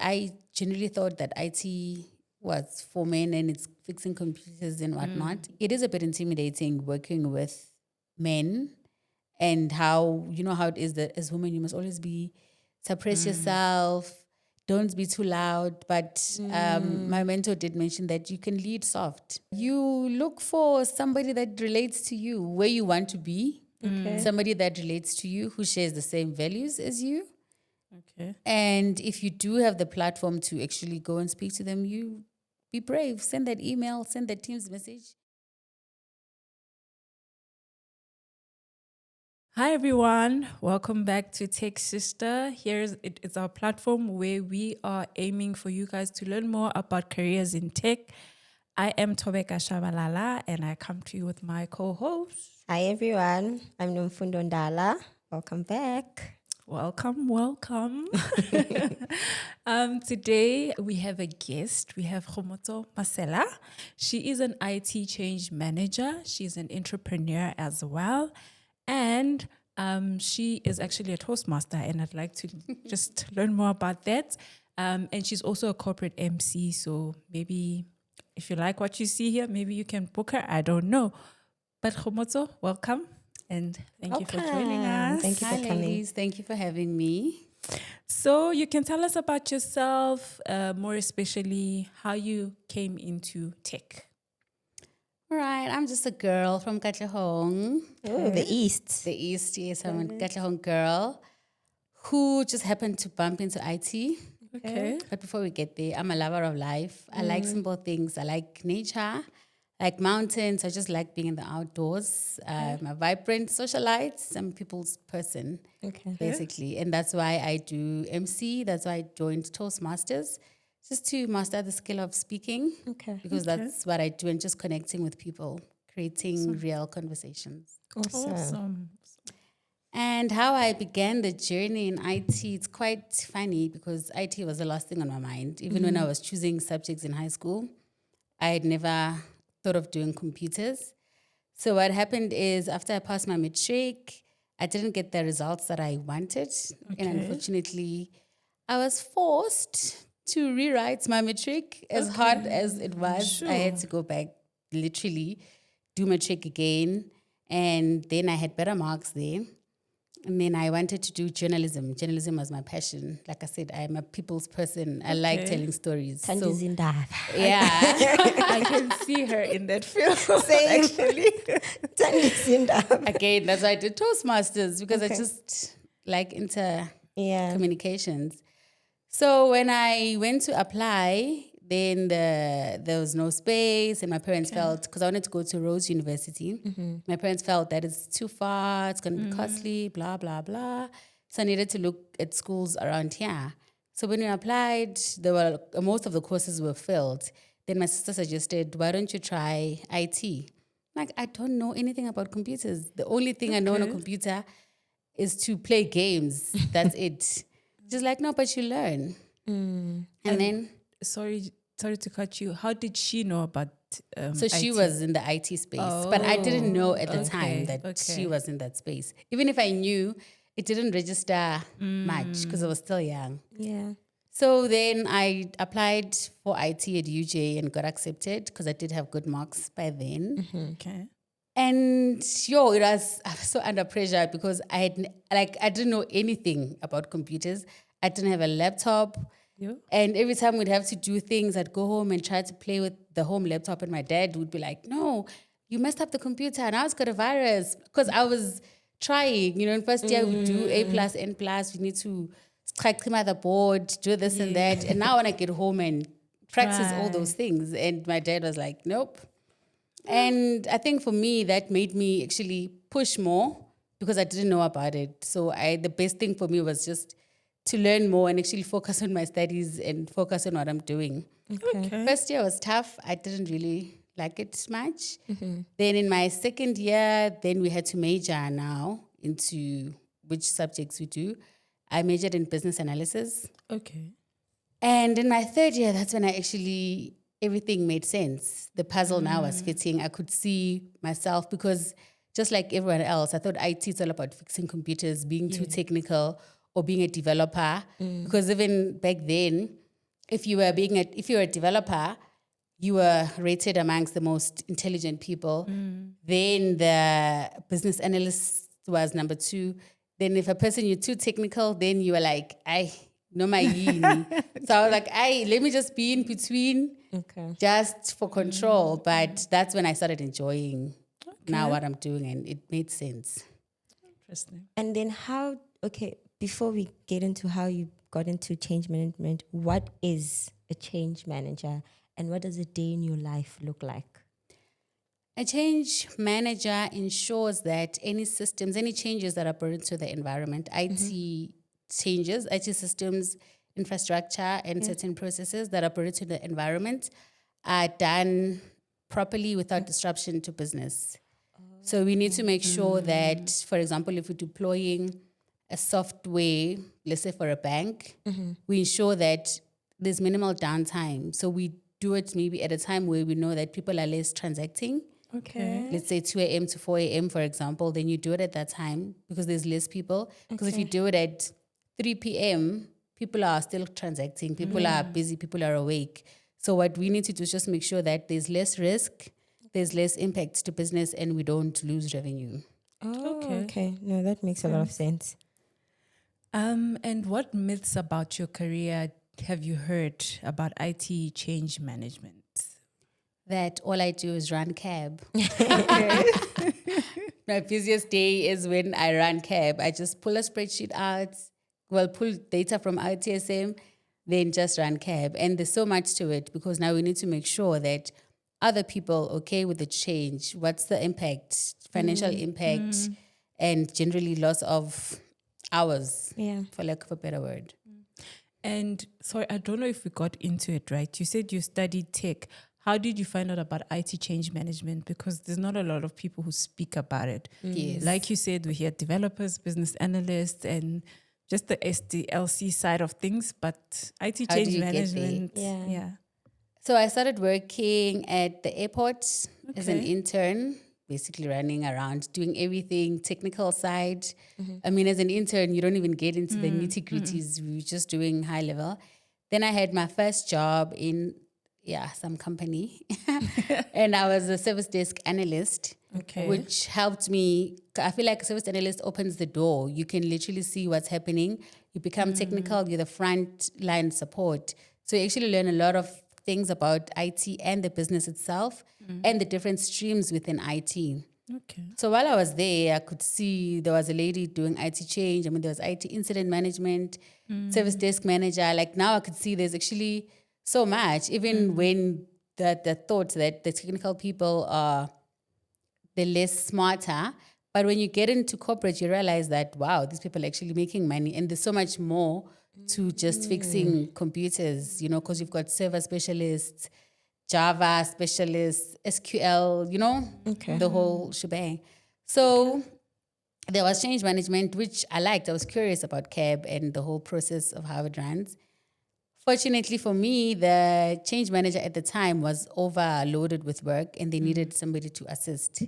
I generally thought that IT was for men and it's fixing computers and whatnot. It is a bit intimidating working with men and how, how it is that as women, you must always suppress yourself, don't be too loud. But my mentor did mention that you can lead soft. You look for somebody that relates to you, where you want to be, somebody that relates to you, who shares the same values as you. Okay. And if you do have the platform to actually go and speak to them, you be brave. Send that email, send that Teams message. Hi everyone, welcome back to Tech Sister. It's our platform where we are aiming for you guys to learn more about careers in tech. I am Tobeka Shabalala and I come to you with my co-host. Hi everyone, I'm Nomfundo Ndala. Welcome back. Welcome. Today we have a guest. We have Kgomotso Masela. She is an IT change manager. She's an entrepreneur as well. And she is actually a Toastmaster, and I'd like to just learn more about that. And she's also a corporate MC, so maybe if you like what you see here, maybe you can book her. I don't know. But Kgomotso, welcome, and thank you for joining us. Thank you for coming. Ladies. Thank you for having me. So you can tell us about yourself, more especially how you came into tech. All right, I'm just a girl from Katlehong. Oh, the East. The East, yes, I'm a Katlehong girl who just happened to bump into IT. Okay. But before we get there, I'm a lover of life. I like simple things. I like nature, I like mountains. I just like being in the outdoors. I'm a vibrant socialite. I'm a people's person, basically. And that's why I do MC. That's why I joined Toastmasters, just to master the skill of speaking. Because that's what I do, and just connecting with people, creating real conversations. Awesome. And how I began the journey in IT, it's quite funny because IT was the last thing on my mind. Even when I was choosing subjects in high school, I had never thought of doing computers. So what happened is after I passed my matric, I didn't get the results that I wanted. And unfortunately, I was forced to rewrite my matric as hard as it was. Sure. I had to go back, literally, do matric again. And then I had better marks there. And then I wanted to do journalism. Journalism was my passion. Like I said, I'm a people's person. I like telling stories. Tanjizindaba. Yeah. I can see her in that film. Same. Actually. Tanjizindaba. Again, that's why I did Toastmasters, because I just like Yeah. communications. So when I went to apply, then there was no space, and my parents felt, because I wanted to go to Rhodes University, my parents felt that it's too far, it's going to be costly, blah, blah, blah. So I needed to look at schools around here. So when we applied, most of the courses were filled. Then my sister suggested, why don't you try IT? Like, I don't know anything about computers. The only thing I know on a computer is to play games. That's it. Just like, no, but you learn. And then... Sorry to cut you. How did she know about So she IT? was in the IT space. But I didn't know at the time that she was in that space. Even if I knew, it didn't register much because I was still young. Yeah. So then I applied for IT at UJ and got accepted because I did have good marks by then. Okay. And I was so under pressure because I didn't know anything about computers. I didn't have a laptop. Yeah. And every time we'd have to do things, I'd go home and try to play with the home laptop, and my dad would be like, no, you messed up the computer. Now it's got a virus. Because I was trying, in first year we do A+, N+, we need to strike the board, do this and that. And now when I get home and practice all those things, and my dad was like, nope. And I think for me, that made me actually push more because I didn't know about it. So the best thing for me was just to learn more and actually focus on my studies and focus on what I'm doing. Okay. First year was tough. I didn't really like it much. Then in my second year, then we had to major now into which subjects we do. I majored in business analysis. Okay. And in my third year, that's when everything made sense. The puzzle now was fitting. I could see myself because just like everyone else, I thought IT is all about fixing computers, being too technical, or being a developer. Because even back then, if you were a developer, you were rated amongst the most intelligent people. Then the business analyst was number 2. Then if a person you're too technical, then you were like, I know my yini. So I was like, let me just be in between, just for control. But that's when I started enjoying now what I'm doing, and it made sense. Interesting. And then before we get into how you got into change management, what is a change manager and what does a day in your life look like? A change manager ensures that any systems, any changes that are brought into the environment, IT changes, IT systems, infrastructure, and certain processes that are brought into the environment are done properly without disruption to business. So we need to make sure that, for example, if we're deploying a software, let's say for a bank, we ensure that there's minimal downtime. So we do it maybe at a time where we know that people are less transacting. Okay. Let's say 2 a.m. to 4 a.m., for example, then you do it at that time because there's less people. Because if you do it at 3 p.m., people are still transacting, people are busy, people are awake. So what we need to do is just make sure that there's less risk, there's less impact to business, and we don't lose revenue. Okay. No, that makes a lot of sense. And what myths about your career have you heard about IT change management? That all I do is run cab. My busiest day is when I run cab. I just pull a spreadsheet out, pull data from ITSM, then just run cab. And there's so much to it because now we need to make sure that other people okay with the change. What's the impact, financial impact, and generally loss of hours, for lack of a better word. And sorry, I don't know if we got into it right. You said you studied tech. How did you find out about IT change management? Because there's not a lot of people who speak about it. Yes. Like you said, we hear developers, business analysts, and just the SDLC side of things. But IT How do change you get there? management, Yeah. So I started working at the airport as an intern, basically running around, doing everything, technical side. I mean, as an intern, you don't even get into the nitty-gritties. We were just doing high level. Then I had my first job in some company. And I was a service desk analyst, which helped me. I feel like a service analyst opens the door. You can literally see what's happening. You become technical. You're the front line support. So you actually learn a lot of things about IT and the business itself and the different streams within IT. Okay. So while I was there, I could see there was a lady doing IT change. I mean, there was IT incident management, service desk manager. Like now I could see there's actually so much, even when the thought that the technical people are the less smarter. But when you get into corporate, you realize that, wow, these people are actually making money. And there's so much more to just fixing computers, because you've got server specialists, Java specialists, SQL, the whole shebang. So there was change management, which I liked. I was curious about CAB and the whole process of how it runs. Fortunately for me, the change manager at the time was overloaded with work and they needed somebody to assist.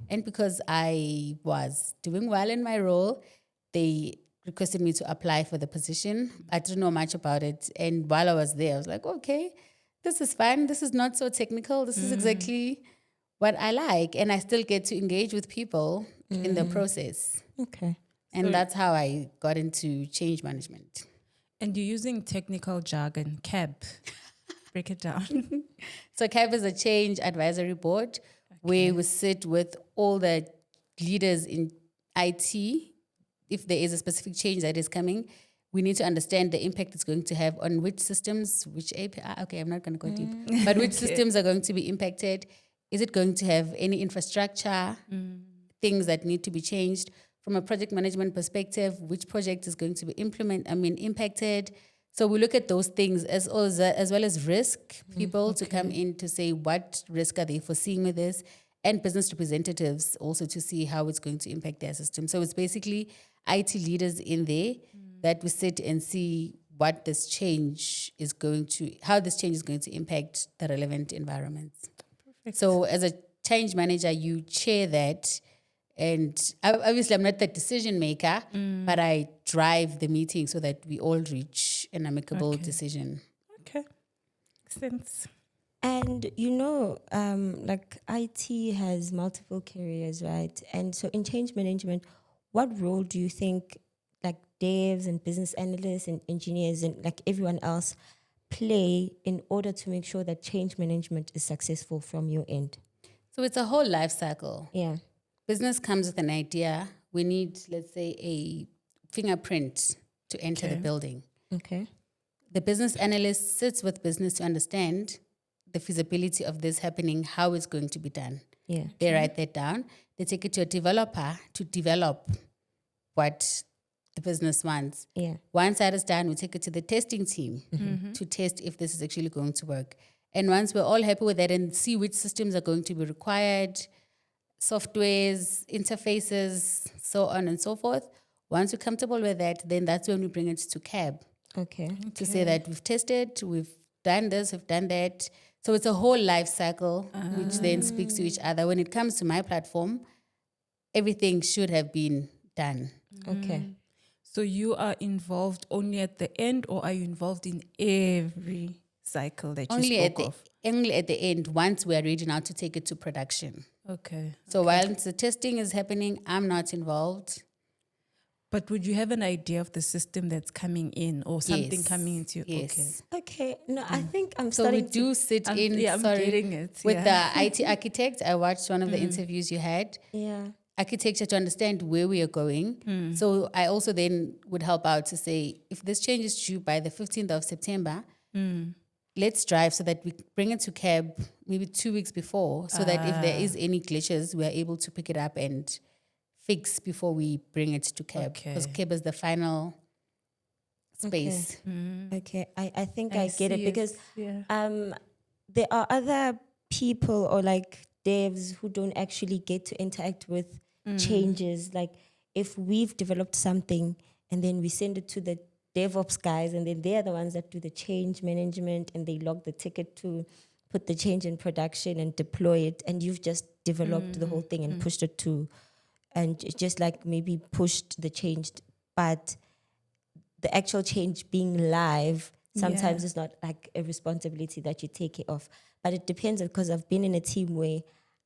And because I was doing well in my role, they requested me to apply for the position. I didn't know much about it. And while I was there, I was like, okay, this is fun. This is not so technical. This is exactly what I like. And I still get to engage with people in the process. Okay. And that's how I got into change management. And you're using technical jargon, CAB. Break it down. So CAB is a change advisory board where we sit with all the leaders in IT. If there is a specific change that is coming, we need to understand the impact it's going to have on which systems, which API. Okay, I'm not going to go deep, but which systems are going to be impacted. Is it going to have any infrastructure, things that need to be changed? From a project management perspective, which project is going to be impacted? So we look at those things as well as risk people to come in to say what risk are they foreseeing with this, and business representatives also to see how it's going to impact their system. So it's basically IT leaders in there that we sit and see what this change is going to, how this change is going to impact the relevant environments. Perfect. So as a change manager, you chair that. And obviously, I'm not the decision maker, but I drive the meeting so that we all reach an amicable decision. Okay. sense. And like IT has multiple careers, right? And so in change management, what role do you think like devs and business analysts and engineers and like everyone else play in order to make sure that change management is successful from your end? So it's a whole life cycle. Yeah. Business comes with an idea. We need, let's say, a fingerprint to enter the building. Okay. The business analyst sits with business to understand the feasibility of this happening, how it's going to be done. Yeah. They write that down. They take it to a developer to develop what the business wants. Yeah. Once that is done, we take it to the testing team to test if this is actually going to work. And once we're all happy with that and see which systems are going to be required, softwares, interfaces, so on and so forth, once we're comfortable with that, then that's when we bring it to CAB Okay. to say that we've tested, we've done this, we've done that. So it's a whole life cycle, which then speaks to each other. When it comes to my platform, everything should have been done. Okay. So you are involved only at the end, or are you involved in every cycle that Only you at spoke only at the end, once we are ready now to take it to production. of? Okay. So while the testing is happening, I'm not involved. But would you have an idea of the system that's coming in or something Yes. coming into? Yes. Okay. No, I think I'm So we starting do sit I'm- in, yeah, I'm getting it, with yeah. the IT architect. I watched one of the interviews you had. Yeah. Architecture to understand where we are going. So I also then would help out to say, if this change is due by the 15th of September, let's drive so that we bring it to CAB maybe 2 weeks before, so that if there is any glitches, we are able to pick it up and fix before we bring it to CAB. Because Okay. CAB is the final space. Okay. I think I get it see because yeah. there are other people or like devs who don't actually get to interact with changes. Like if we've developed something and then we send it to the DevOps guys and then they're the ones that do the change management and they log the ticket to put the change in production and deploy it, and you've just developed the whole thing and pushed it to, and just like maybe pushed the change, but the actual change being live sometimes is not like a responsibility that you take it off. But it depends, because I've been in a team where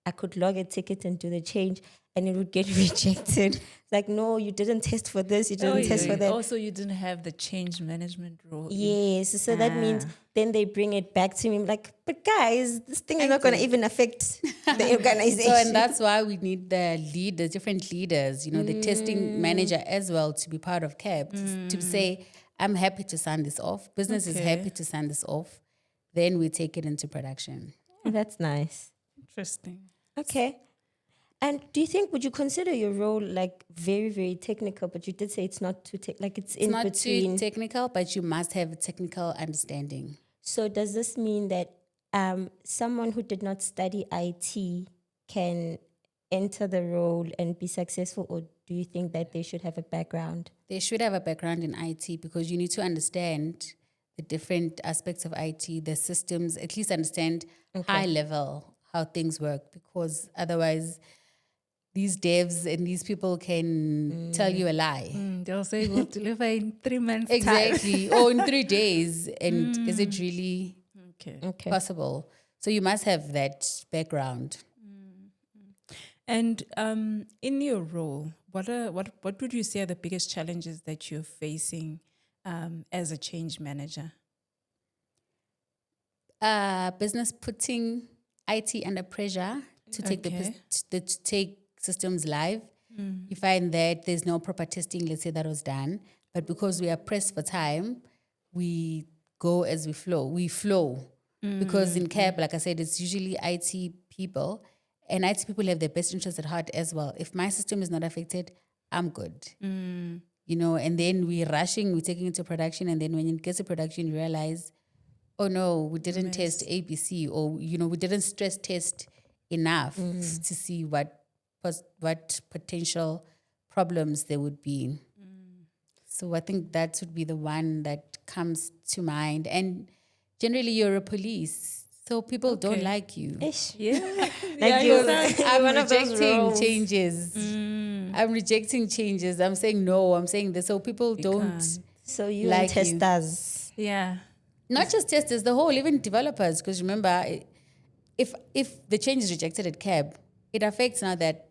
I could log a ticket and do the change and it would get rejected. It's like, no, you didn't test for this, you didn't test for that. Also, you didn't have the change management role. Yes, so that means then they bring it back to me. I'm like, but guys, this thing is not going to even affect the organization. So, and that's why we need the different leaders, the testing manager as well, to be part of CAB, to say, I'm happy to sign this off. Business is happy to sign this off. Then we take it into production. That's nice. Interesting. Okay. And do you think, would you consider your role like very, very technical, but you did say it's not too like it's in Not between. too technical, but you must have a technical understanding. So does this mean that someone who did not study IT can enter the role and be successful, or do you think that they should have a background? They should have a background in IT, because you need to understand the different aspects of IT, the systems, at least understand high level how things work, because otherwise these devs and these people can tell you a lie. They'll say we'll deliver in 3 months. Exactly. Or in 3 days. And is it really Okay. possible? So you must have that background. And in your role, what would you say are the biggest challenges that you're facing as a change manager? Business putting IT under pressure to take to take systems live. You find that there's no proper testing, let's say, that was done. But because we are pressed for time, we go as we flow. We flow. Because in CAB, like I said, it's usually IT people. And IT people have their best interests at heart as well. If my system is not affected, I'm good. And then we're rushing, we're taking it to production. And then when it gets to production, you realize, oh no, we didn't test ABC, or, we didn't stress test enough to see what potential problems there would be. So I think that would be the one that comes to mind. And generally, you're a police, so people don't like you. Ish. Yeah. I'm one of those rejecting roles. changes. I'm rejecting changes. I'm saying no. I'm saying this. So people don't So you like and testers. Yeah. Not just testers, the whole, even developers. Because remember, if the change is rejected at CAB, it affects now that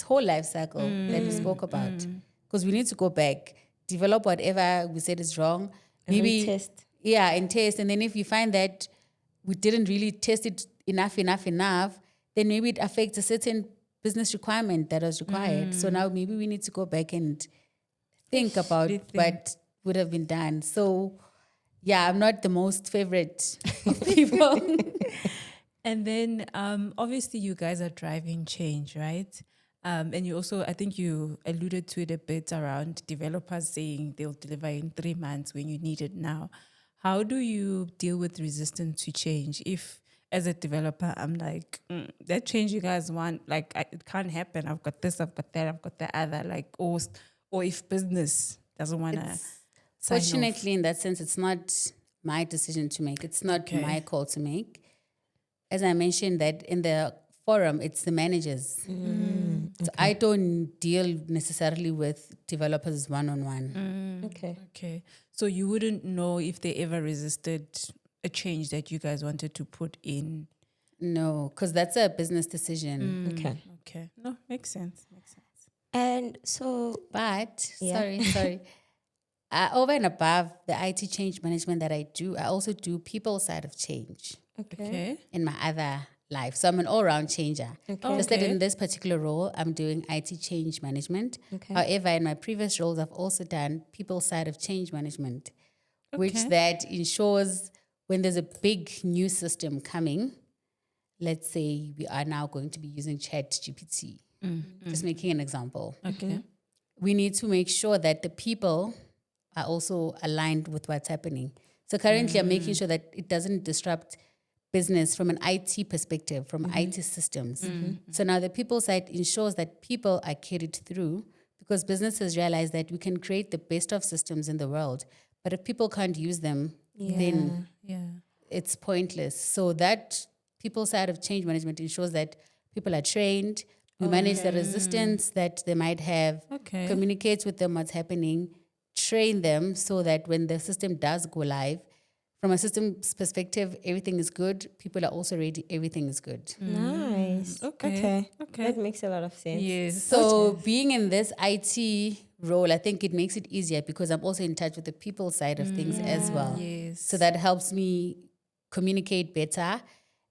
whole life cycle that we spoke about. Because we need to go back, develop whatever we said is wrong, maybe Retest. yeah, and test. And then if we find that we didn't really test it enough, then maybe it affects a certain business requirement that was required. So now maybe we need to go back and think about what would have been done. So yeah, I'm not the most favorite of people. And then obviously you guys are driving change, right? And you also, I think you alluded to it a bit around developers saying they'll deliver in 3 months when you need it now. How do you deal with resistance to change? If, as a developer, I'm like, that change you guys want, like, it can't happen. I've got this, I've got that, I've got the other. Like, or if business doesn't want to sign off. Fortunately, in that sense, it's not my decision to make. It's not my call to make. As I mentioned that in the forum, it's the managers. So I don't deal necessarily with developers one-on-one. Okay. So you wouldn't know if they ever resisted a change that you guys wanted to put in? No, because that's a business decision. Okay. No, makes sense. And so, But, Yeah. sorry. Over and above the IT change management that I do, I also do people side of change Okay. in my other life. So I'm an all-round changer. Just that in this particular role, I'm doing IT change management. However, in my previous roles, I've also done people side of change management, which that ensures when there's a big new system coming, let's say we are now going to be using ChatGPT, just making an example. Okay. We need to make sure that the people are also aligned with what's happening. So currently I'm making sure that it doesn't disrupt business from an IT perspective, from IT systems. So now the people side ensures that people are carried through because businesses realize that we can create the best of systems in the world, but if people can't use them, then it's pointless. So that people side of change management ensures that people are trained, we manage the resistance that they might have, communicates with them what's happening, train them so that when the system does go live, from a systems perspective, everything is good. People are also ready. Everything is good. Nice. Okay. That makes a lot of sense. Yes. So being in this IT role, I think it makes it easier because I'm also in touch with the people side of things as well. Yes. So that helps me communicate better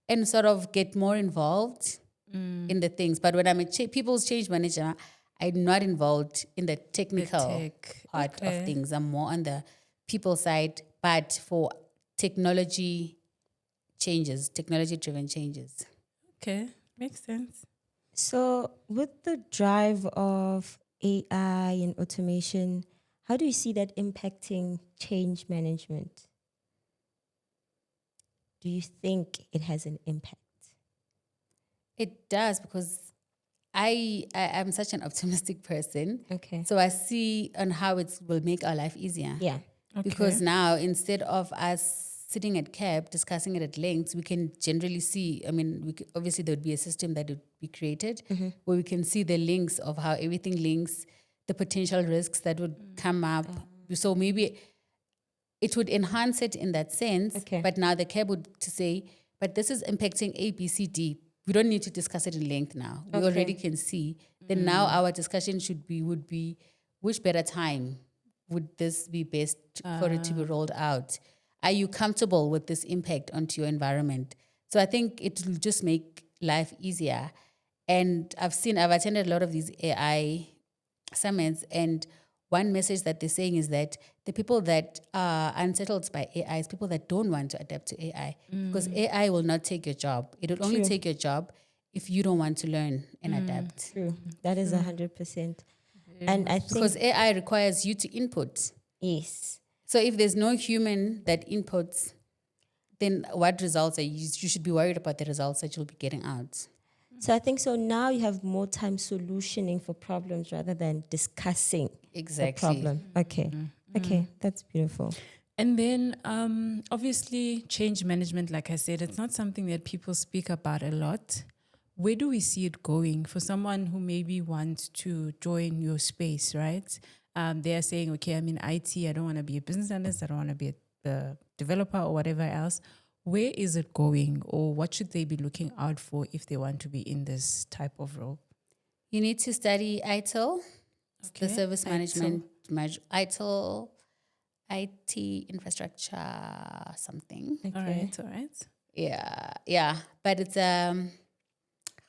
and sort of get more involved in the things. But when I'm a people's change manager, I'm not involved in the technical part of things. I'm more on the people side, but for technology-driven changes. Okay, makes sense. So, with the drive of AI and automation, how do you see that impacting change management? Do you think it has an impact? It does because I am such an optimistic person. Okay. So I see on how it will make our life easier. Yeah. Because now, instead of us sitting at CAB discussing it at length, we can generally see, obviously there would be a system that would be created where we can see the links of how everything links, the potential risks that would come up. So maybe it would enhance it in that sense. Okay. But now the CAB would to say, but this is impacting A, B, C, D. We don't need to discuss it in length now. We already can see. Then now our discussion would be which better time would this be best for it to be rolled out? Are you comfortable with this impact onto your environment? So I think it will just make life easier. And I've attended a lot of these AI summits, and one message that they're saying is that the people that are unsettled by AI is people that don't want to adapt to AI because AI will not take your job. It will only take your job if you don't want to learn and adapt. True. That is 100%. And I think Because AI requires you to input. yes. So if there's no human that inputs, then what results are you should be worried about the results that you'll be getting out. So I think so now you have more time solutioning for problems rather than discussing the problem. Okay. Okay, that's beautiful. And then obviously change management, like I said, it's not something that people speak about a lot. Where do we see it going for someone who maybe wants to join your space, right? They are saying, okay, I'm in IT. I don't want to be a business analyst. I don't want to be a developer or whatever else, where is it going, or what should they be looking out for if they want to be in this type of role? You need to study ITIL, the Okay, service ITIL. management ITIL, IT infrastructure something. All right, all right. Yeah. But it's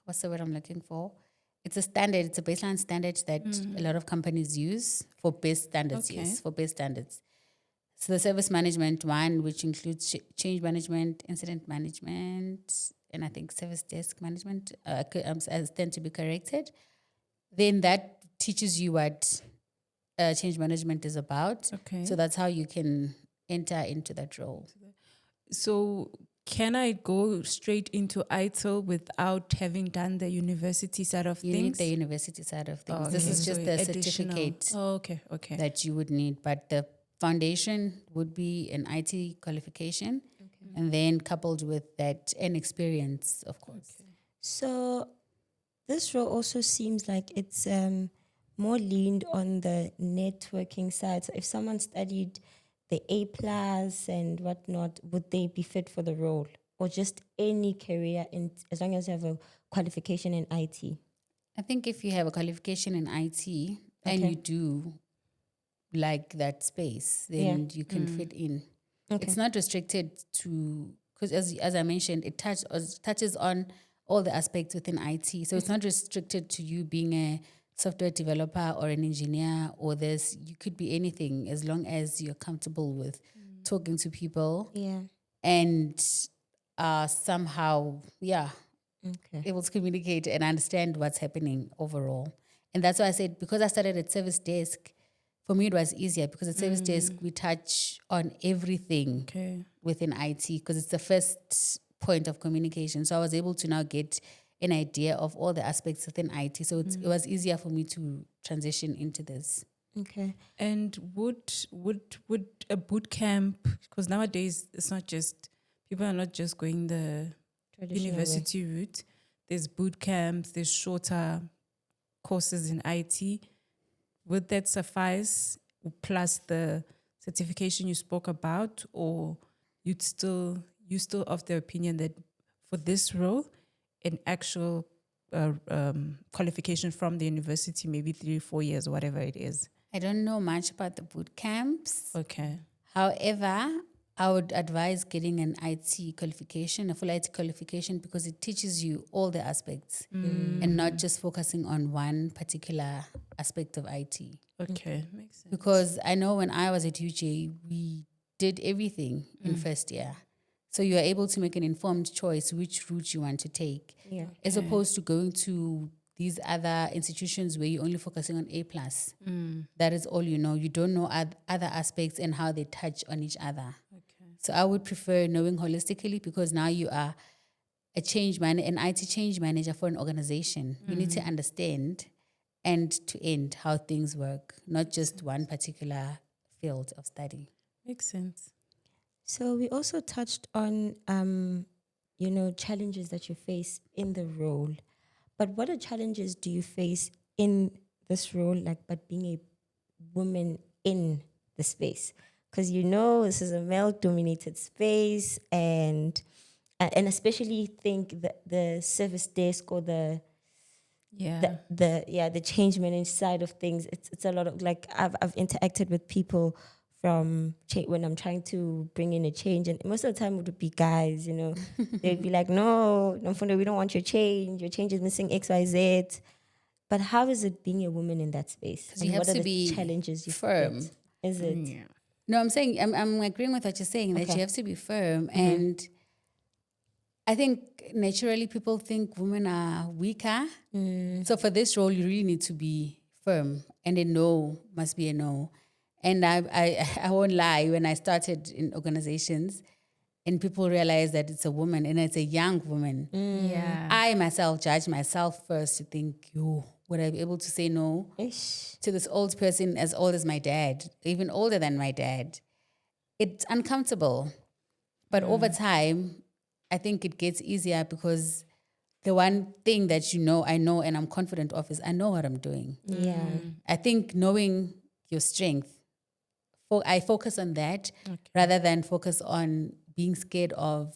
what's the word I'm looking for? It's a standard. It's a baseline standard that a lot of companies use for best standards. Okay. Yes, for best standards. So the service management one, which includes change management, incident management, and I think service desk management. I tend to be corrected. Then that teaches you what change management is about. Okay. So that's how you can enter into that role. So can I go straight into ITIL without having done the university side of You things? need the university side of things. Oh, This okay. is just So the additional. certificate Oh, okay, okay. that you would need, but the foundation would be an IT qualification, and then coupled with that an experience, of course. So this role also seems like it's more leaned on the networking side. So if someone studied the A plus and whatnot, would they be fit for the role, or just any career in as long as you have a qualification in IT? I think if you have a qualification in IT and you do like that space, then you can fit in. Okay. It's not restricted to, because as I mentioned, it touches on all the aspects within IT. So it's not restricted to you being a software developer or an engineer or this. You could be anything as long as you're comfortable with talking to people Yeah. and somehow, Okay. able to communicate and understand what's happening overall. And that's why I said, because I started at service desk, for me it was easier because at service desk we touch on everything Okay. within IT because it's the first point of communication. So I was able to now get an idea of all the aspects within IT. So it was easier for me to transition into this. Okay. And would a boot camp, because nowadays it's not just, people are not just going the Traditional university route. There's boot camps, there's shorter courses in IT. Would that suffice, plus the certification you spoke about, or you still of the opinion that for this role, an actual qualification from the university, maybe 3-4 years, whatever it is? I don't know much about the boot camps. Okay. However, I would advise getting an IT qualification, a full IT qualification, because it teaches you all the aspects and not just focusing on one particular aspect of IT. Okay, makes sense. Because I know when I was at UJ, we did everything in first year. So you are able to make an informed choice which route you want to take, Yeah. as opposed to going to these other institutions where you're only focusing on A plus. That is all you know. You don't know other aspects and how they touch on each other. Okay. So I would prefer knowing holistically, because now you are an IT change manager for an organization. You need to understand end to end how things work, not just one particular field of study. Makes sense. So we also touched on, challenges that you face in the role. But what are challenges do you face in this role, but being a woman in the space? Because this is a male-dominated space, and especially think the service desk or the change management side of things. It's a lot of I've interacted with people from when I'm trying to bring in a change, and most of the time it would be guys, they'd be like, no, Mfundo, we don't want your change is missing XYZ. But how is it being a woman in that space? Because you have to be challenges you firm. face? Is it? Yeah. No, I'm agreeing with what you're saying, that Okay. you have to be firm. And I think naturally people think women are weaker. So for this role, you really need to be firm, and a no must be a no. And I won't lie, when I started in organizations and people realize that it's a woman and it's a young woman, Yeah. I myself judge myself first to think, would I be able to say no Ish. to this old person as old as my dad, even older than my dad? It's uncomfortable. But over time, I think it gets easier, because the one thing that I know and I'm confident of is I know what I'm doing. Yeah. I think knowing your strength I focus on that rather than focus on being scared of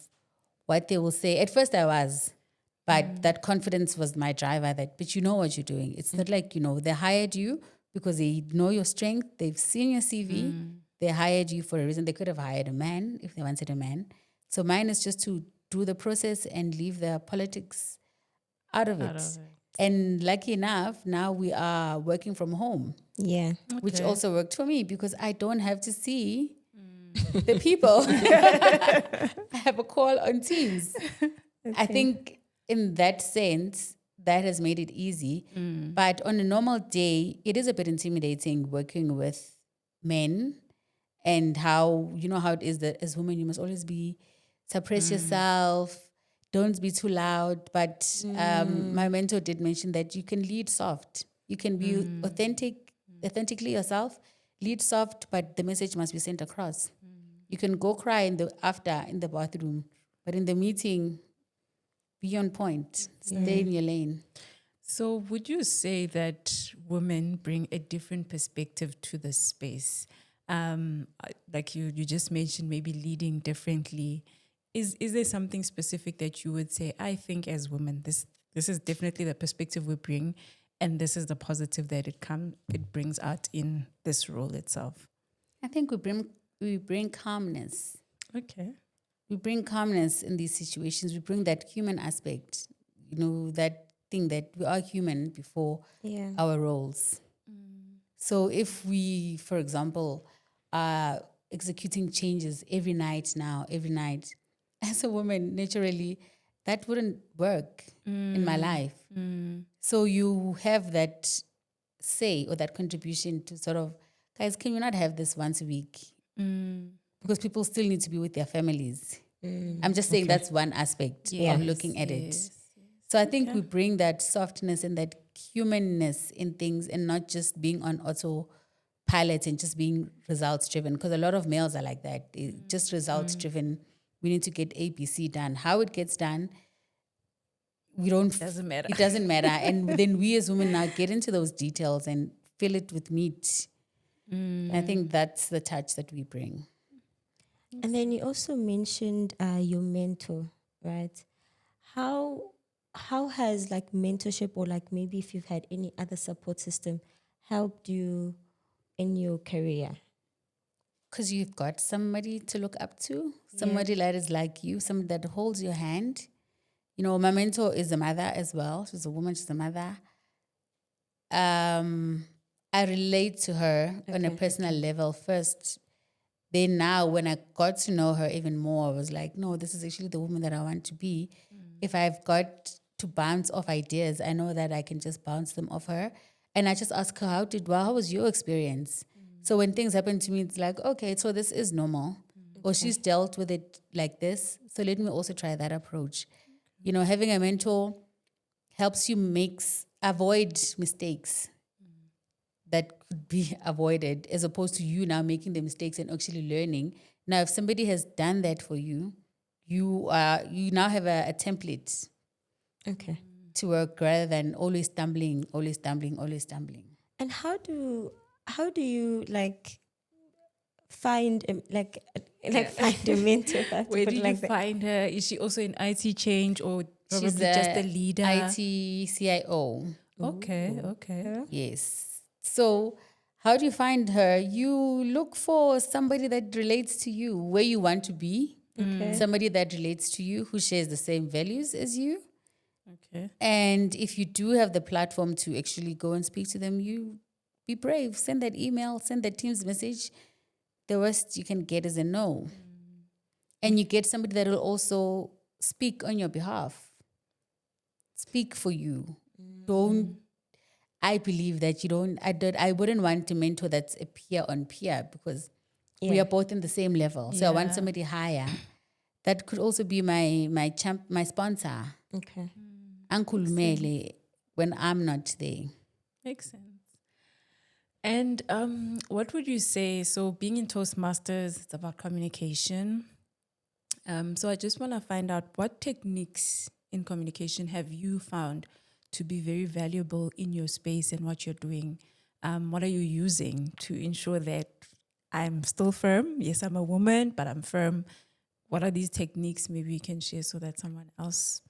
what they will say. At first I was, but that confidence was my driver but you know what you're doing. It's not like, they hired you because they know your strength. They've seen your CV. They hired you for a reason. They could have hired a man if they wanted a man. So mine is just to do the process and leave the politics out of it. And lucky enough, now we are working from home, Yeah. which also worked for me because I don't have to see the people. I have a call on Teams. I think in that sense, that has made it easy. But on a normal day, it is a bit intimidating working with men and how, how it is that as women, you must always suppress yourself, don't be too loud. But my mentor did mention that you can lead soft. You can be authentically yourself, lead soft, but the message must be sent across. You can go cry in the bathroom, but in the meeting, be on point, stay in your lane. So would you say that women bring a different perspective to the space? Like you just mentioned, maybe leading differently. Is there something specific that you would say, I think as women, this is definitely the perspective we bring, and this is the positive that it brings out in this role itself? I think we bring calmness. Okay. We bring calmness in these situations. We bring that human aspect, that thing that we are human before our roles. So if we, for example, are executing changes every night, as a woman, naturally, that wouldn't work in my life. So you have that say or that contribution to sort of, guys, can you not have this once a week? Because people still need to be with their families. I'm just saying that's one aspect of looking at it. So I think we bring that softness and that humanness in things and not just being on autopilot and just being results driven. Because a lot of males are like that. Just results driven. We need to get A, B, C done. How it gets done, Doesn't matter. It doesn't matter. And then we as women now get into those details and fill it with meat. I think that's the touch that we bring. And then you also mentioned your mentor, right? How has like mentorship or like maybe if you've had any other support system helped you in your career? Because you've got somebody to look up to, somebody that is like you, somebody that holds your hand. My mentor is a mother as well. She's a woman, she's a mother. I relate to her on a personal level first. Then now when I got to know her even more, I was like, no, this is actually the woman that I want to be. If I've got to bounce off ideas, I know that I can just bounce them off her. And I just ask her, how was your experience? So when things happen to me, it's like, okay, so this is normal. Or she's dealt with it like this. So let me also try that approach. Having a mentor helps you avoid mistakes that could be avoided as opposed to you now making the mistakes and actually learning. Now, if somebody has done that for you, you now have a template to work rather than always stumbling. And how do you like find find a mentor? Where did you find her? Is she also in IT change or probably She's just a leader? IT CIO. Okay. Yes. So how do you find her? You look for somebody that relates to you, where you want to be. Somebody that relates to you, who shares the same values as you. Okay. And if you do have the platform to actually go and speak to them, you be brave. Send that email, send that Teams message. The worst you can get is a no. And you get somebody that will also speak on your behalf. Speak for you. I believe that I wouldn't want a mentor that's a peer on peer because we are both in the same level. So I want somebody higher. That could also be my sponsor. Okay. Uncle Mele when I'm not there. Makes sense. And what would you say? So being in Toastmasters, it's about communication. So I just want to find out what techniques in communication have you found to be very valuable in your space and what you're doing? What are you using to ensure that I'm still firm. Yes, I'm a woman, but I'm firm. What are these techniques maybe you can share so that someone else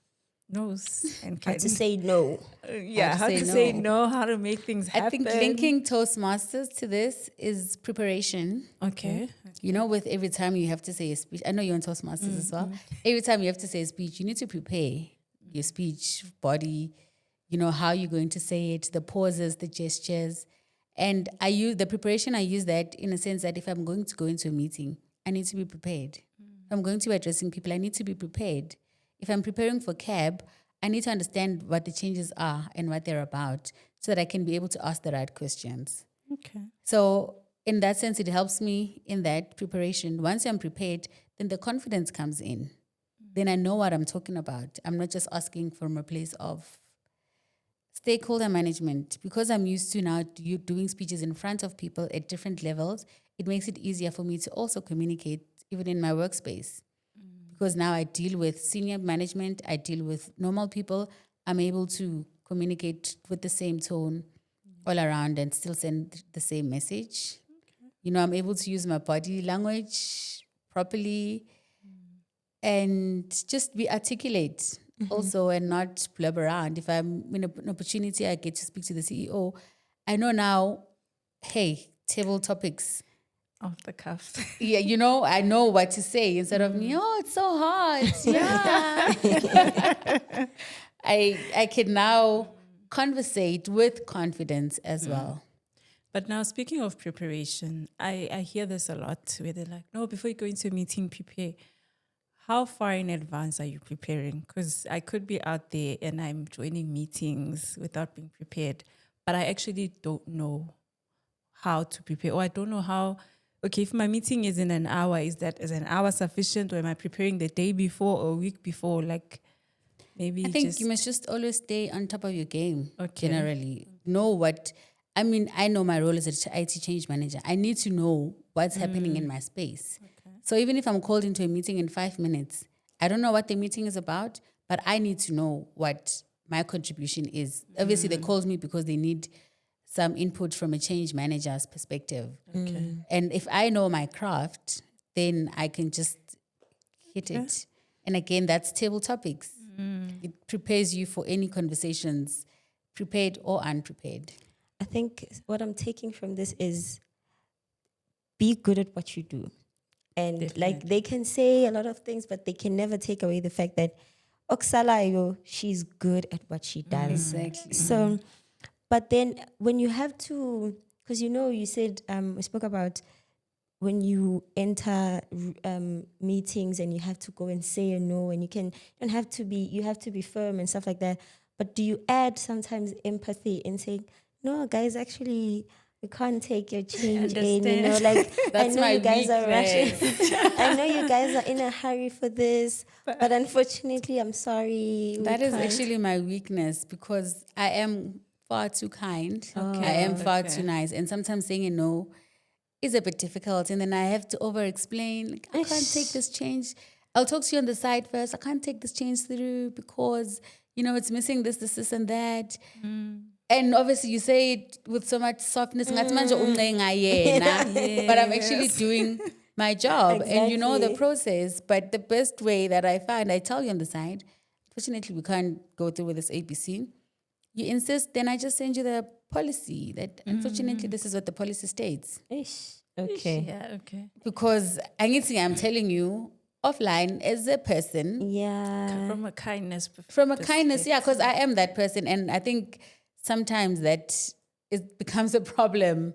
knows and How can to say no. how to say no, how to make things I happen. think linking Toastmasters to this is preparation. Okay. You know, with every time you have to say a speech, I know you're on Toastmasters as well. Every time you have to say a speech, you need to prepare your speech, body, you know, how you're going to say it, the pauses, the gestures. And I use the preparation, I use that in a sense that if I'm going to go into a meeting, I need to be prepared. If I'm going to be addressing people, I need to be prepared. If I'm preparing for CAB, I need to understand what the changes are and what they're about so that I can be able to ask the right questions. Okay. So in that sense, it helps me in that preparation. Once I'm prepared, then the confidence comes in. Then I know what I'm talking about. I'm not just asking from a place of stakeholder management. Because I'm used to now doing speeches in front of people at different levels, it makes it easier for me to also communicate even in my workspace. Because now I deal with senior management, I deal with normal people, I'm able to communicate with the same tone all around and still send the same message. You know, I'm able to use my body language properly and just be articulate also and not blub around. If I'm in an opportunity, I get to speak to the CEO, I know now, hey, table topics. Off the cuff. Yeah, you know, I know what to say instead of me, oh, it's so hard. Yeah. I can now conversate with confidence as well. But now, speaking of preparation, I hear this a lot where they're like, no, before you go into a meeting, prepare. How far in advance are you preparing? Because I could be out there and I'm joining meetings without being prepared, but I actually don't know how to prepare, or I don't know how. Okay, if my meeting is in an hour, is an hour sufficient, or am I preparing the day before or a week before? Like, maybe I think you must just always stay on top of your game, Okay. generally. Know what, I mean, I know my role as an IT change manager. I need to know what's happening in my space. So even if I'm called into a meeting in 5 minutes, I don't know what the meeting is about, but I need to know what my contribution is. Obviously, they called me because they need some input from a change manager's perspective. Okay. And if I know my craft, then I can just hit it. And again, that's table topics. It prepares you for any conversations, prepared or unprepared. I think what I'm taking from this is be good at what you do. And like they can say a lot of things, but they can never take away the fact that Oksalayo, she's good at what she does. Exactly. So, but then when you have to, because you know, you said, we spoke about when you enter meetings and you have to go and say a no, and you have to be firm and stuff like that. But do you add sometimes empathy in saying, no, guys, actually, we can't take your change in, you know, like, I know you guys are rushing. I know you guys are in a hurry for this, but unfortunately, I'm sorry. That is actually my weakness because I am far too kind. I am far too nice. And sometimes saying a no is a bit difficult. And then I have to over-explain. Like, I can't take this change. I'll talk to you on the side first. I can't take this change through because, you know, it's missing this, and that. And obviously you say it with so much softness. But I'm actually doing my job. Exactly. And you know the process. But the best way that I find, I tell you on the side, fortunately we can't go through with this ABC. You insist, then I just send you the policy that unfortunately this is what the policy states. Okay. Yeah, okay. Because I'm telling you offline as a person. Yeah. From a kindness Yeah, because I am that person. And I think sometimes that it becomes a problem.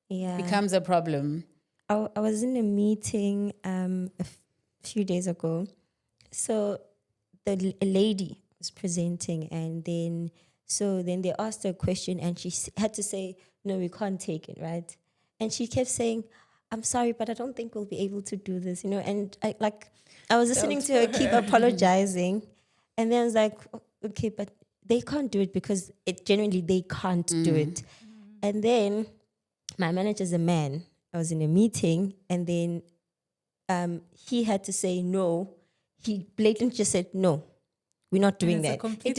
Yeah. Becomes a problem. I was in a meeting a few days ago. So a lady was presenting, and then they asked her a question, and she had to say, no, we can't take it, right? And she kept saying, I'm sorry, but I don't think we'll be able to do this, you know? And I was listening to her keep apologizing, and then I was like, okay, but they can't do it because they can't do it. And then my manager's a man. I was in a meeting, and then he had to say no. He blatantly just said, no, we're not doing that. He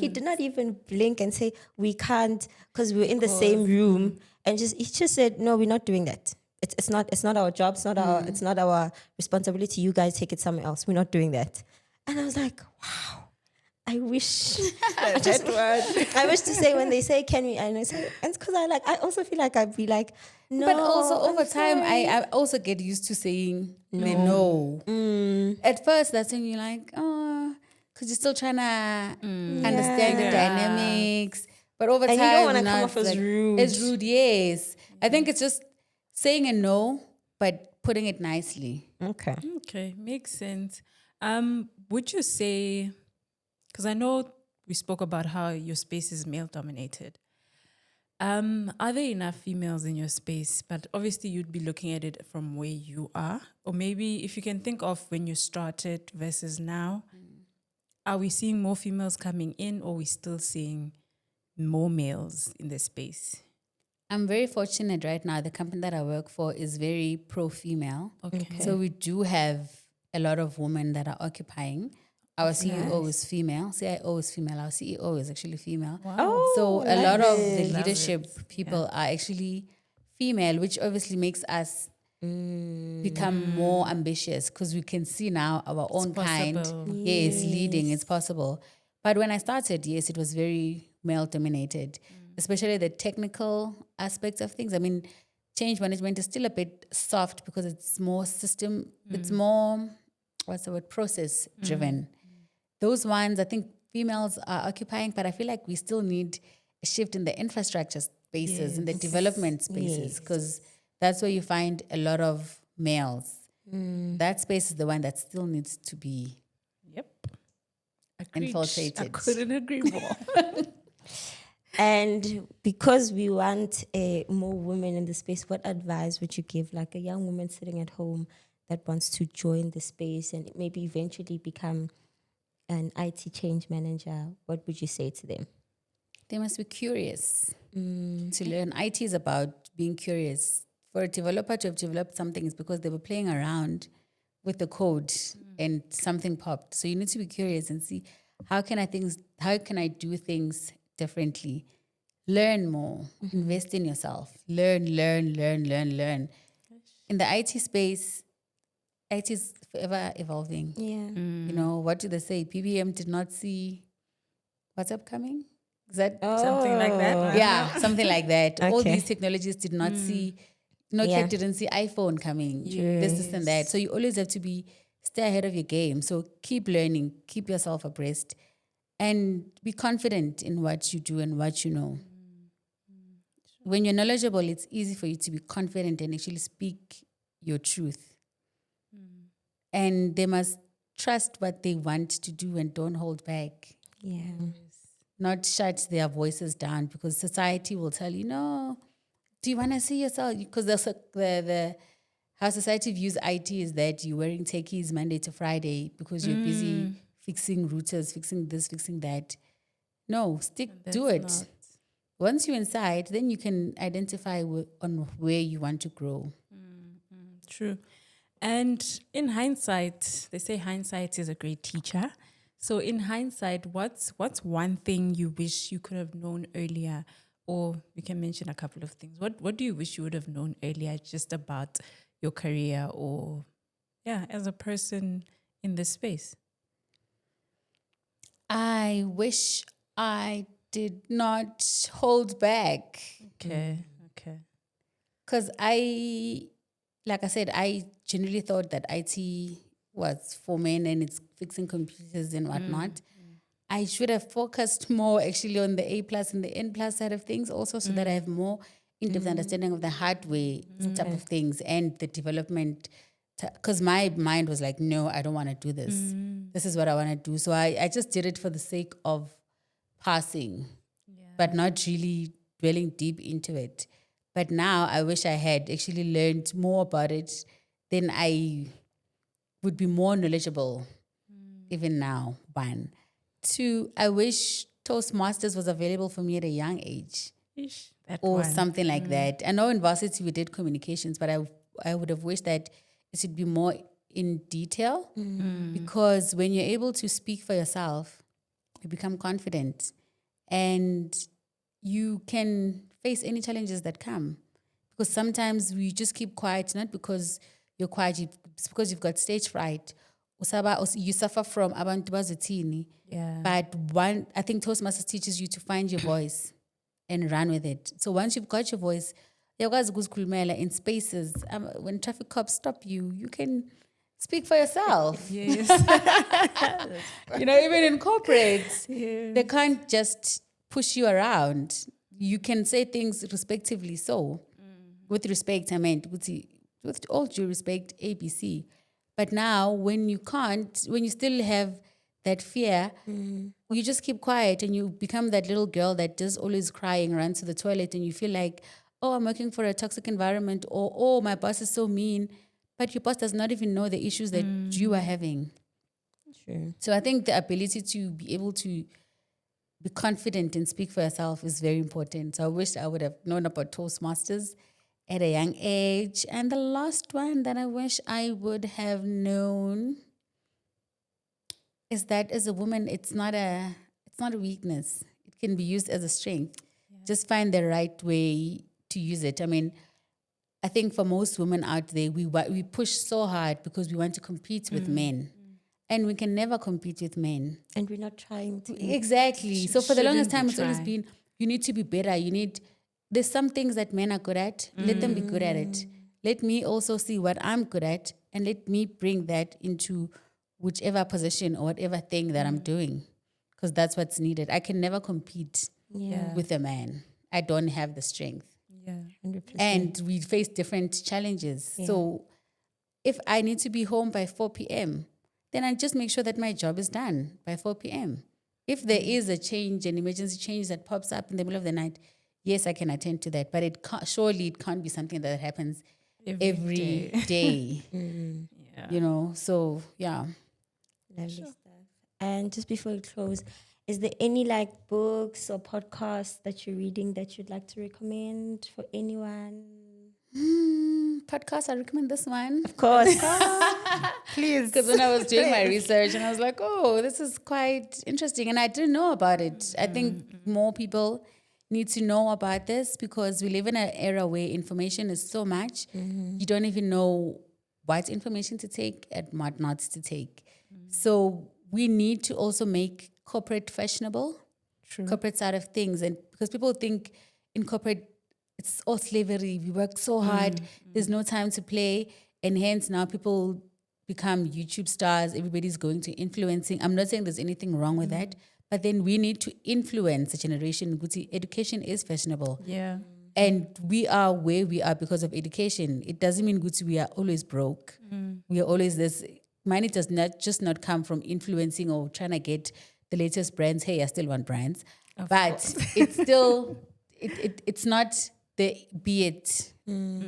did not even blink and say, we can't, because we're in the same room. And he just said, no, we're not doing that. it's not our job, it's not our responsibility. You guys take it somewhere else. We're not doing that. And I was like, wow. I wish I wish to say when they say can we, and I say, it's because I also feel like I'd be like, no. But also over I'm time, sorry. I also get used to saying no. At first, that's when you're like, oh, because you're still trying to understand the Yeah. dynamics. But over And time, you don't wanna now come it's off as like, rude. It's rude, yes. I think it's just saying a no, but putting it nicely. Okay. Okay, makes sense. Would you say, because I know we spoke about how your space is male dominated. Are there enough females in your space? But obviously you'd be looking at it from where you are. Or maybe if you can think of when you started versus now, are we seeing more females coming in, or are we still seeing more males in the space? I'm very fortunate right now. The company that I work for is very pro-female. Okay. So we do have a lot of women that are occupying. Our CEO is female, CIO is female, our CEO is actually female. Oh, So a love lot of it. the leadership people are actually female, which obviously makes us become more ambitious because we can see now our own kind. possible. Yes, leading, it's possible. But when I started, yes, it was very male dominated, especially the technical aspects of things. I mean, change management is still a bit soft because it's more system, it's more, what's the word, process driven. Those ones, I think females are occupying, but I feel like we still need a shift in the infrastructure spaces, in the development spaces, because that's where you find a lot of males. That space is the one that still needs to be Yep. Agreed. infiltrated. I couldn't agree more. And because we want more women in the space, what advice would you give, like a young woman sitting at home that wants to join the space and maybe eventually become an IT change manager? What would you say to them? They must be curious to learn. IT is about being curious. For a developer to have developed something is because they were playing around with the code and something popped. So you need to be curious and see how can I do things differently? Learn more. Invest in yourself. Learn. In the IT space, IT is forever evolving. Yeah. You know, what do they say? PBM did not see what's upcoming. Is that Something like that. yeah, something like that. All Okay. these technologies did not see, Nokia Yeah. didn't see iPhone coming, this and that. So you always have to stay ahead of your game. So keep learning, keep yourself abreast, and be confident in what you do and what you know. When you're knowledgeable, it's easy for you to be confident and actually speak your truth. And they must trust what they want to do and don't hold back. Yeah. Not shut their voices down because society will tell you, no, do you want to see yourself? Because the how society views IT is that you're wearing techies Monday to Friday because you're busy fixing routers, fixing this, fixing that. No, do it. Once you're inside, then you can identify on where you want to grow. True. And in hindsight, they say hindsight is a great teacher. So in hindsight, what's one thing you wish you could have known earlier? Or you can mention a couple of things. What do you wish you would have known earlier just about your career or as a person in this space? I wish I did not hold back. Okay. Because like I said, I generally thought that IT was for men and it's fixing computers and whatnot. I should have focused more actually on the A+ and the N+ side of things also so that I have more in-depth understanding of the hardware type of things and the development. Because my mind was like, no, I don't want to do this. This is what I want to do. So I just did it for the sake of passing, but not really dwelling deep into it. But now I wish I had actually learned more about it. Then I would be more knowledgeable even now, one. Two, I wish Toastmasters was available for me at a young age or something like that. I know in varsity we did communications, but I would have wished that it should be more in detail because when you're able to speak for yourself, you become confident and you can face any challenges that come Because sometimes we just keep quiet, not because you're quiet, it's because you've got stage fright. You suffer from abantu bazothini. Yeah. But I think Toastmasters teaches you to find your voice and run with it. So once you've got your voice, uyakwazi ukuzikhulumela in spaces. When traffic cops stop you, you can speak for yourself. Yes. Even in corporate, they can't just push you around. You can say things respectively. So, with respect, I meant with all due respect, ABC. But now, when you still have that fear, you just keep quiet and you become that little girl that just always crying, runs to the toilet, and you feel like, oh, I'm working for a toxic environment, or oh, my boss is so mean. But your boss does not even know the issues that you are having. Sure. So I think the ability to be able to be confident and speak for yourself is very important. So I wish I would have known about Toastmasters at a young age. And the last one that I wish I would have known is that as a woman, it's not a weakness. It can be used as a strength. Just find the right way to use it. I mean, I think for most women out there, we push so hard because we want to compete with men. And we can never compete with men. And we're not trying to. Exactly. So for the longest time, it's always trying. been, you need to be better. There's some things that men are good at. Let them be good at it. Let me also see what I'm good at and let me bring that into whichever position or whatever thing that I'm doing. Because that's what's needed. I can never compete with a man. I don't have the strength. Yeah. 100%. And we face different challenges. So if I need to be home by 4 p.m., then I just make sure that my job is done by 4 p.m. If there is a change, an emergency change that pops up in the middle of the night, yes, I can attend to that. But it can't be something that happens every day. Yeah. So yeah. Lovely stuff. And just before we close, is there any books or podcasts that you're reading that you'd like to recommend for anyone? Podcast, I recommend this one. Of course. Please. Because when I was doing my research and I was like, oh, this is quite interesting. And I didn't know about it. I think more people need to know about this because we live in an era where information is so much. You don't even know what information to take and what not to take. So we need to also make corporate fashionable, corporate side of things. And because people think in corporate, it's all slavery. We work so hard. There's no time to play. And hence now people become YouTube stars. Everybody's going to influencing. I'm not saying there's anything wrong with that. But then we need to influence the generation. Education is fashionable. Yeah. And we are where we are because of education. It doesn't mean we are always broke. We are always this. Money does not come from influencing or trying to get the latest brands. Hey, I still want brands. But it's still, it's not the be it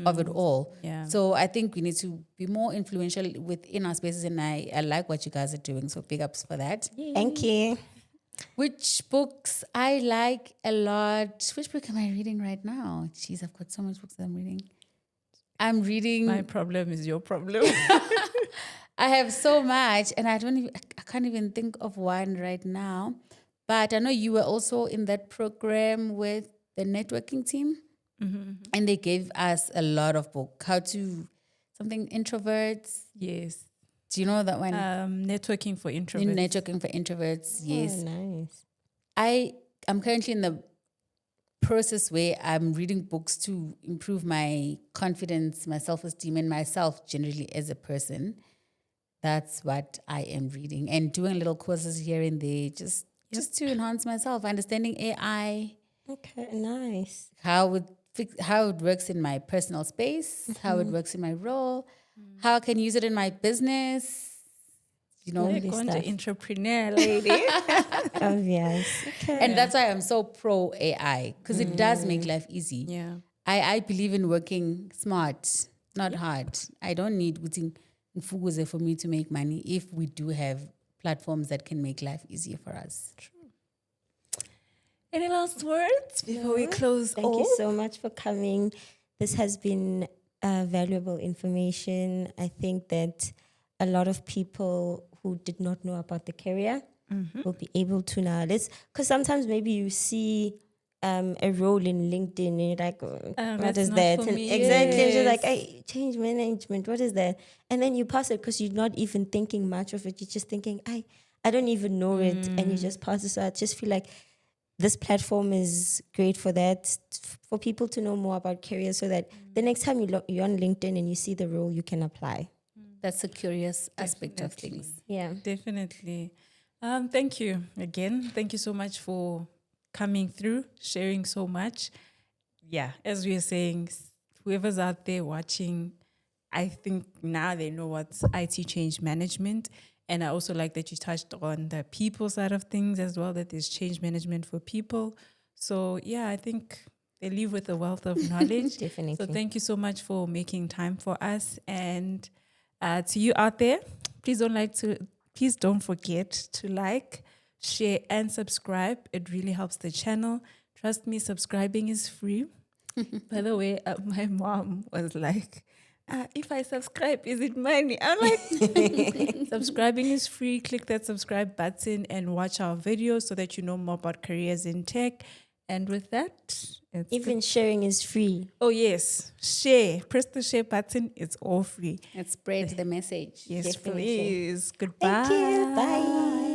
of it all. Yeah. So I think we need to be more influential within our spaces. And I like what you guys are doing. So big ups for that. Thank you. Which books I like a lot. Which book am I reading right now? Jeez, I've got so much books that I'm reading. I'm reading. My problem is your problem. I have so much, and I can't even think of one right now. But I know you were also in that program with the networking team, and they gave us a lot of book. Something introverts. Yes. Do you know that one? Networking for introverts. Networking for introverts. Yes. Oh, nice. I'm currently in the process where I'm reading books to improve my confidence, my self-esteem, and myself generally as a person. That's what I am reading and doing little courses here and there, just to enhance myself, understanding AI. Okay, nice. How it works in my personal space, how it works in my role, how I can use it in my business. You're going to entrepreneur, lady. Obvious. Okay. And that's why I'm so pro AI because it does make life easy. Yeah. I believe in working smart, not hard. I don't need Mfuguze for me to make money if we do have platforms that can make life easier for us. True. Any last words before we close? Thank you so much for coming. This has been valuable information. I think that a lot of people who did not know about the career will be able to now. Because sometimes maybe you see a role in LinkedIn, and you're like, what that's is not that? for And me. exactly, and you're like, Yes. hey, change management, what is that? And then you pass it because you're not even thinking much of it. You're just thinking, I don't even know it, and you just pass it. So I just feel like this platform is great for that, for people to know more about careers, so that the next time you're on LinkedIn and you see the role, you can apply. That's a curious aspect of Definitely. things. Yeah. Definitely. Thank you again. Thank you so much for coming through, sharing so much. Yeah, as we are saying, whoever's out there watching, I think now they know what's IT change management. And I also like that you touched on the people side of things as well, that there's change management for people. So, yeah, I think they leave with a wealth of knowledge. Definitely. So, thank you so much for making time for us. And to you out there, please don't forget to like, share, and subscribe. It really helps the channel. Trust me, subscribing is free. By the way, my mom was like, if I subscribe, is it money? I'm like, subscribing is free. Click that subscribe button and watch our videos so that you know more about careers in tech. And with that, it's Even sharing is free. oh yes, share. Press the share button. It's all free. Let's spread the message. Yes, Definitely. please. Goodbye. Thank you. Bye.